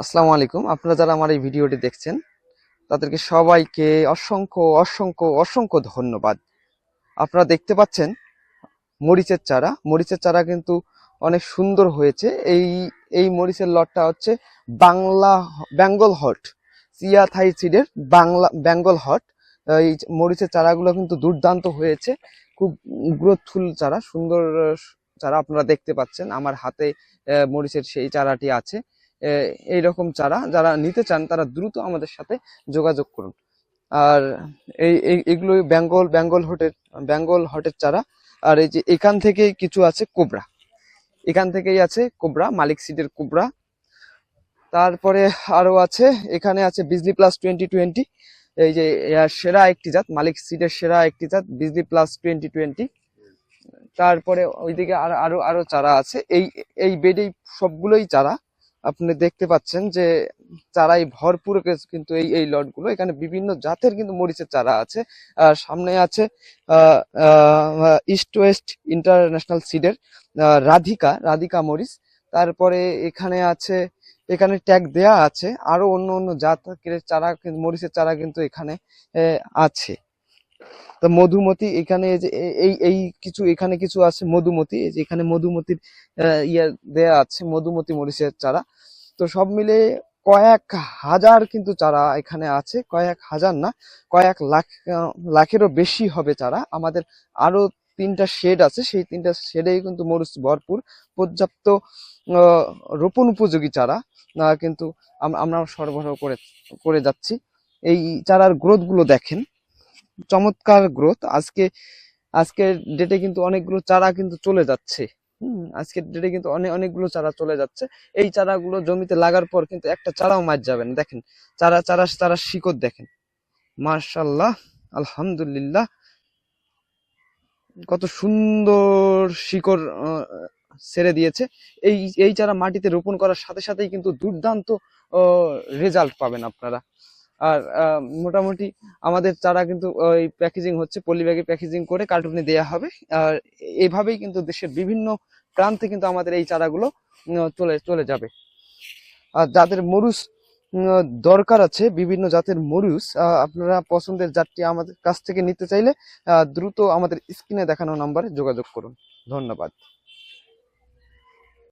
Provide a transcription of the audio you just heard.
আসসালামু আলাইকুম। আপনারা যারা আমার এই ভিডিওটি দেখছেন তাদেরকে সবাইকে অসংখ্য অসংখ্য অসংখ্য ধন্যবাদ। আপনারা দেখতে পাচ্ছেন মরিচের চারা কিন্তু অনেক সুন্দর হয়েছে। এই এই মরিচের লটটা হচ্ছে বাংলা বেঙ্গল হট, চিয়া থাই সিডের বাংলা বেঙ্গল হট। এই মরিচের চারাগুলো কিন্তু দুর্দান্ত হয়েছে, খুব গ্রোথফুল চারা, সুন্দর চারা। আপনারা দেখতে পাচ্ছেন আমার হাতে মরিচের সেই চারাটি আছে। এইরকম চারা যারা নিতে চান তারা দ্রুত আমাদের সাথে যোগাযোগ করুন। আর এগুলো বেঙ্গল হটের চারা। আর এই যে এখান থেকে কিছু আছে কোবরা, এখান থেকেই আছে কোবরা, মালিক সিডের কোবরা। তারপরে আরো আছে, এখানে আছে বিজলি প্লাস 2020, এই যে সেরা একটি জাত, মালিক সিডের সেরা একটি জাত বিজলি প্লাস 2020। তারপরে ওইদিকে আরো আরো আরো চারা আছে। এই এই বেডেই সবগুলোই চারা আপনি দেখতে পাচ্ছেন যে চারাই ভরপুর। কিন্তু এই এই লটগুলো, এখানে বিভিন্ন জাতের কিন্তু মরিচের চারা আছে। আর সামনে আছে ইস্ট ওয়েস্ট ইন্টারন্যাশনাল সিডের রাধিকা মরিচ। তারপরে এখানে আছে, এখানে ট্যাগ দেয়া আছে আরো অন্য অন্য জাতের চারা, মরিচের চারা কিন্তু এখানে আছে। তো মধুমতি, এখানে যে এই এই কিছু এখানে কিছু আছে মধুমতি, এই যে এখানে মধুমতির ইয়ে দেয়া আছে, মধুমতি মরিচের চারা। তো সব মিলে কয়েক হাজার কিন্তু চারা এখানে আছে, কয়েক হাজার না, কয়েক লাখেরও বেশি হবে চারা। আমাদের আরো 3টা শেড আছে, সেই 3টা শেডেই কিন্তু মরিচ ভরপুর, পর্যাপ্ত রোপণ উপযোগী চারা কিন্তু আমরা সরবরাহ করে যাচ্ছি। এই চারার গ্রোথ গুলো দেখেন, চমৎকার গ্রোথ। আজকের ডেটে কিন্তু অনেকগুলো চারা কিন্তু চলে যাচ্ছে। আজকের ডেটে কিন্তু অনেকগুলো চারা চলে যাচ্ছে। এই চারাগুলো জমিতে লাগার পর কিন্তু একটা চারাও মার যাবে না। দেখেন চারা শিকড় দেখেন, মাশাআল্লাহ, আলহামদুলিল্লাহ, কত সুন্দর শিকড় ছেড়ে দিয়েছে। এই এই চারা মাটিতে রোপণ করার সাথে সাথেই কিন্তু দুর্দান্ত রেজাল্ট পাবেন আপনারা। আর মোটামুটি আমাদের চারা কিন্তু ওই প্যাকেজিং হচ্ছে, পলি ব্যাগে প্যাকেজিং করে কার্টুনে দেয়া হবে। আর এইভাবেই কিন্তু দেশের বিভিন্ন প্রান্তে কিন্তু আমাদের এই চারাগুলো চলে যাবে। আর যাদের মরুচ দরকার আছে, বিভিন্ন জাতের মরুচ, আপনারা পছন্দের জাতটি আমাদের কাছ থেকে নিতে চাইলে দ্রুত আমাদের স্ক্রিনে দেখানো নাম্বারে যোগাযোগ করুন। ধন্যবাদ।